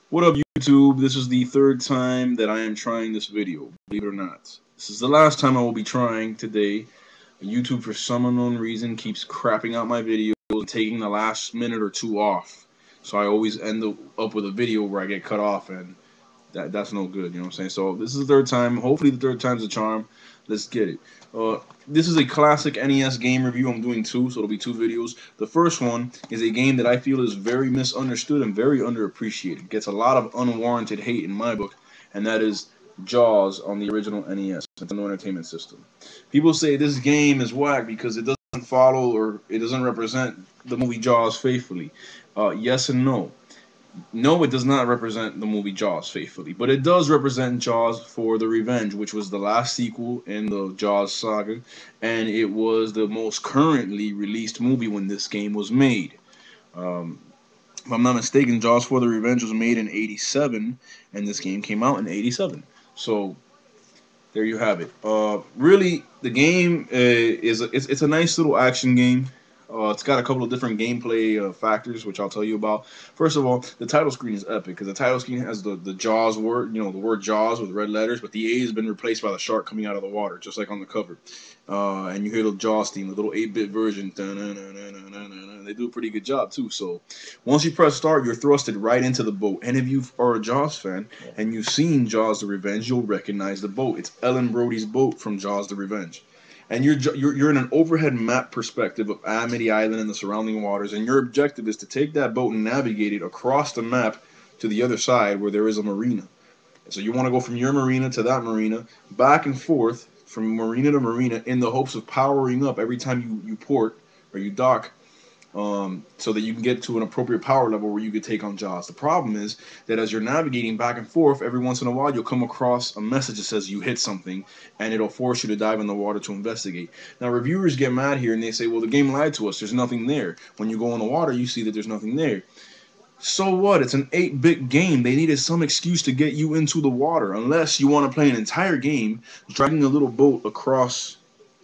What up, YouTube? This is the third time that I am trying this video, believe it or not. This is the last time I will be trying today. YouTube, for some unknown reason, keeps crapping out my videos and taking the last minute or two off. So I always end up with a video where I get cut off, and that's no good, you know what I'm saying? So this is the third time. Hopefully the third time's a charm. Let's get it. This is a classic NES game review. I'm doing two, so it'll be two videos. The first one is a game that I feel is very misunderstood and very underappreciated. Gets a lot of unwarranted hate in my book, and that is Jaws on the original NES, Nintendo Entertainment System. People say this game is whack because it doesn't follow or it doesn't represent the movie Jaws faithfully. Yes and no. No, it does not represent the movie Jaws faithfully, but it does represent Jaws for the Revenge, which was the last sequel in the Jaws saga, and it was the most currently released movie when this game was made. If I'm not mistaken, Jaws for the Revenge was made in '87, and this game came out in '87. So there you have it. Really, the game it's a nice little action game. It's got a couple of different gameplay factors, which I'll tell you about. First of all, the title screen is epic because the title screen has the Jaws word, the word Jaws with red letters, but the A has been replaced by the shark coming out of the water, just like on the cover. And you hear the Jaws theme, the little 8-bit version. They do a pretty good job too. So once you press start, you're thrusted right into the boat. And if you are a Jaws fan and you've seen Jaws: The Revenge, you'll recognize the boat. It's Ellen Brody's boat from Jaws: The Revenge. And you're in an overhead map perspective of Amity Island and the surrounding waters, and your objective is to take that boat and navigate it across the map to the other side where there is a marina. So you want to go from your marina to that marina, back and forth from marina to marina, in the hopes of powering up every time you port or you dock, so that you can get to an appropriate power level where you could take on Jaws. The problem is that as you're navigating back and forth, every once in a while you'll come across a message that says you hit something, and it'll force you to dive in the water to investigate. Now, reviewers get mad here and they say, well, the game lied to us. There's nothing there. When you go in the water, you see that there's nothing there. So what? It's an 8-bit game. They needed some excuse to get you into the water, unless you want to play an entire game dragging a little boat across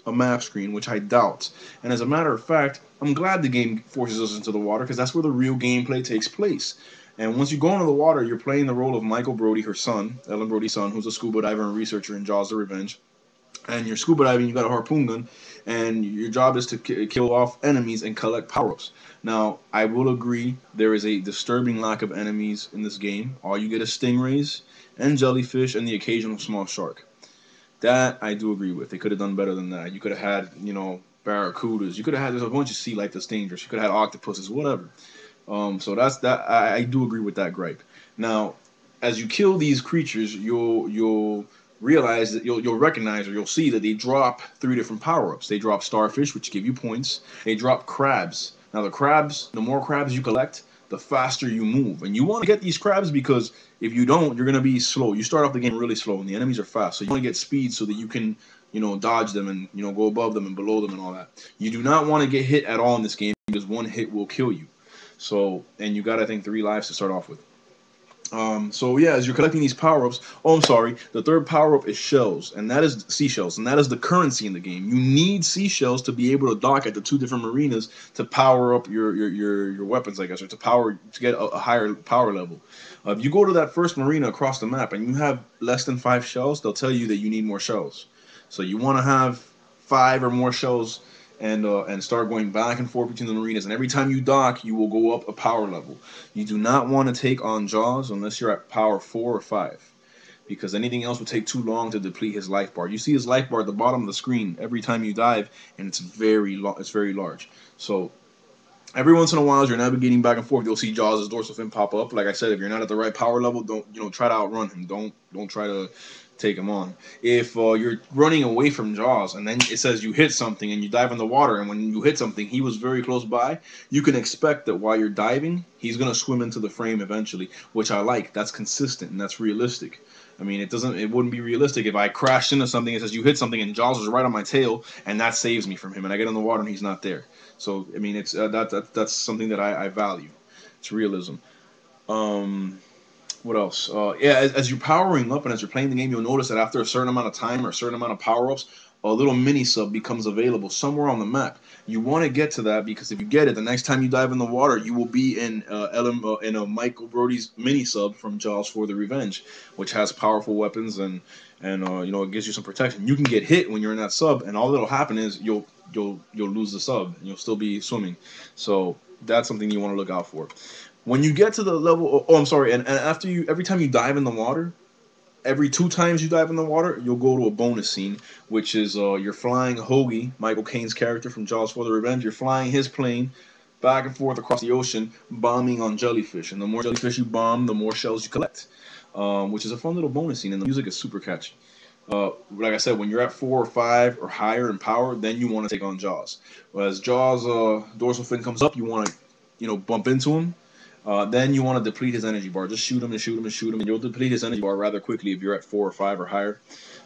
a map screen, which I doubt. And as a matter of fact, I'm glad the game forces us into the water, because that's where the real gameplay takes place. And once you go into the water, you're playing the role of Michael Brody, her son, Ellen Brody's son, who's a scuba diver and researcher in Jaws: The Revenge. And you're scuba diving, you got a harpoon gun, and your job is to kill off enemies and collect power-ups. Now, I will agree, there is a disturbing lack of enemies in this game. All you get is stingrays and jellyfish and the occasional small shark. That I do agree with. They could have done better than that. You could have had, barracudas. You could have had, there's a bunch of sea life that's dangerous. You could have had octopuses, whatever. So that's that. I do agree with that gripe. Now, as you kill these creatures, you'll realize that you'll recognize, or you'll see that they drop 3 different power-ups. They drop starfish, which give you points. They drop crabs. Now the crabs, the more crabs you collect, the faster you move. And you want to get these crabs because if you don't, you're going to be slow. You start off the game really slow and the enemies are fast. So you want to get speed so that you can, dodge them and, go above them and below them and all that. You do not want to get hit at all in this game because one hit will kill you. So, and you got, I think, 3 lives to start off with. So yeah, as you're collecting these power-ups, oh, I'm sorry, the third power-up is shells, and that is seashells, and that is the currency in the game. You need seashells to be able to dock at the 2 different marinas to power up your weapons, I guess, or to get a higher power level. If you go to that first marina across the map and you have less than 5 shells, they'll tell you that you need more shells. So you want to have 5 or more shells, and start going back and forth between the marinas. And every time you dock, you will go up a power level. You do not want to take on Jaws unless you're at power 4 or 5, because anything else will take too long to deplete his life bar. You see his life bar at the bottom of the screen every time you dive, and it's very large. So every once in a while, as you're navigating back and forth, you'll see Jaws' dorsal fin pop up. Like I said, if you're not at the right power level, don't try to outrun him. Don't try to take him on. If you're running away from Jaws and then it says you hit something and you dive in the water, and when you hit something, he was very close by, you can expect that while you're diving, he's going to swim into the frame eventually, which I like. That's consistent and that's realistic. I mean, it wouldn't be realistic if I crashed into something and says you hit something and Jaws was right on my tail and that saves me from him and I get in the water and he's not there. So I mean, it's that's something that I value. It's realism. What else? Yeah, as you're powering up and as you're playing the game, you'll notice that after a certain amount of time or a certain amount of power-ups, a little mini sub becomes available somewhere on the map. You want to get to that because if you get it, the next time you dive in the water, you will be in Michael Brody's mini sub from Jaws for the Revenge, which has powerful weapons and you know, it gives you some protection. You can get hit when you're in that sub, and all that'll happen is you'll lose the sub and you'll still be swimming. So that's something you want to look out for. When you get to the level, oh, I'm sorry, and after you, every time you dive in the water, every 2 times you dive in the water, you'll go to a bonus scene, which is you're flying Hoagie, Michael Caine's character from Jaws for the Revenge. You're flying his plane back and forth across the ocean, bombing on jellyfish. And the more jellyfish you bomb, the more shells you collect, which is a fun little bonus scene. And the music is super catchy. Like I said, when you're at 4 or 5 or higher in power, then you want to take on Jaws. As Jaws' dorsal fin comes up, you want to, you know, bump into him. Then you want to deplete his energy bar. Just shoot him and shoot him and shoot him, and you'll deplete his energy bar rather quickly if you're at 4 or 5 or higher.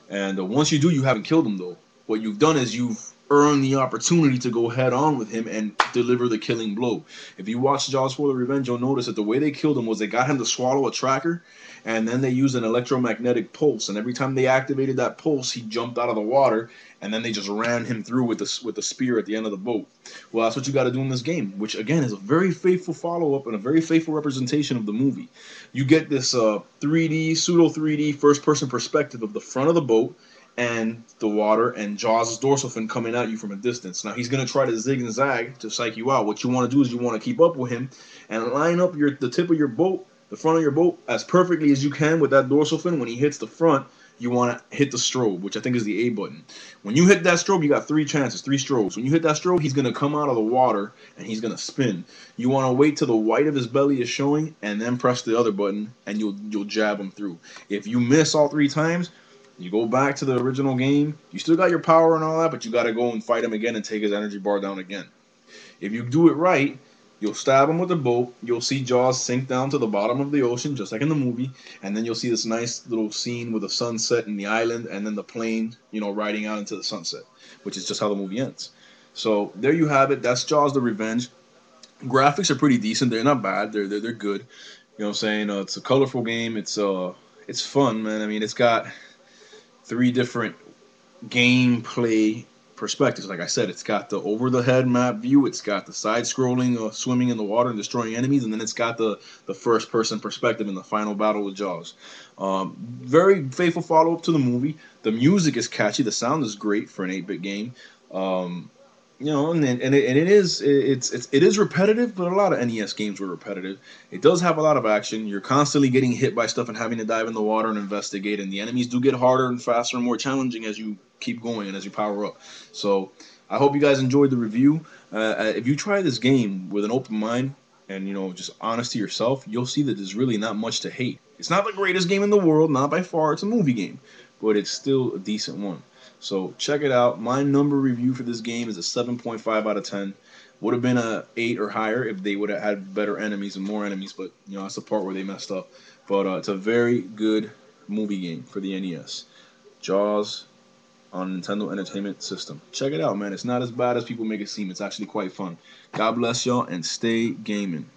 And once you do, you haven't killed him though. What you've done is you've earned the opportunity to go head on with him and deliver the killing blow. If you watch Jaws for the Revenge, you'll notice that the way they killed him was they got him to swallow a tracker, and then they used an electromagnetic pulse. And every time they activated that pulse, he jumped out of the water, and then they just ran him through with the spear at the end of the boat. Well, that's what you got to do in this game, which again is a very faithful follow-up and a very faithful representation of the movie. You get this 3D, pseudo 3D first-person perspective of the front of the boat and the water, and Jaws' dorsal fin coming at you from a distance. Now he's gonna try to zig and zag to psych you out. What you want to do is you want to keep up with him and line up the tip of your boat, the front of your boat, as perfectly as you can with that dorsal fin. When he hits the front, you want to hit the strobe, which I think is the A button. When you hit that strobe, you got 3 chances, 3 strobes. When you hit that strobe, he's gonna come out of the water and he's gonna spin. You want to wait till the white of his belly is showing, and then press the other button, and you'll jab him through. If you miss all 3 times, you go back to the original game. You still got your power and all that, but you got to go and fight him again and take his energy bar down again. If you do it right, you'll stab him with a boat. You'll see Jaws sink down to the bottom of the ocean, just like in the movie. And then you'll see this nice little scene with the sunset and the island, and then the plane, you know, riding out into the sunset, which is just how the movie ends. So there you have it. That's Jaws the Revenge. Graphics are pretty decent. They're not bad. They're good. You know what I'm saying? It's a colorful game. It's fun, man. I mean, it's got 3 different gameplay perspectives. Like I said, it's got the over-the-head map view, it's got the side-scrolling swimming in the water and destroying enemies, and then it's got the first-person perspective in the final battle with Jaws. Very faithful follow-up to the movie. The music is catchy. The sound is great for an 8-bit game. You know, and it is repetitive, but a lot of NES games were repetitive. It does have a lot of action. You're constantly getting hit by stuff and having to dive in the water and investigate, and the enemies do get harder and faster and more challenging as you keep going and as you power up. So I hope you guys enjoyed the review. If you try this game with an open mind and, you know, just honest to yourself, you'll see that there's really not much to hate. It's not the greatest game in the world, not by far. It's a movie game, but it's still a decent one. So check it out. My number review for this game is a 7.5 out of 10. Would have been a 8 or higher if they would have had better enemies and more enemies, but you know, that's the part where they messed up. But it's a very good movie game for the NES. Jaws on Nintendo Entertainment System. Check it out, man. It's not as bad as people make it seem. It's actually quite fun. God bless y'all and stay gaming.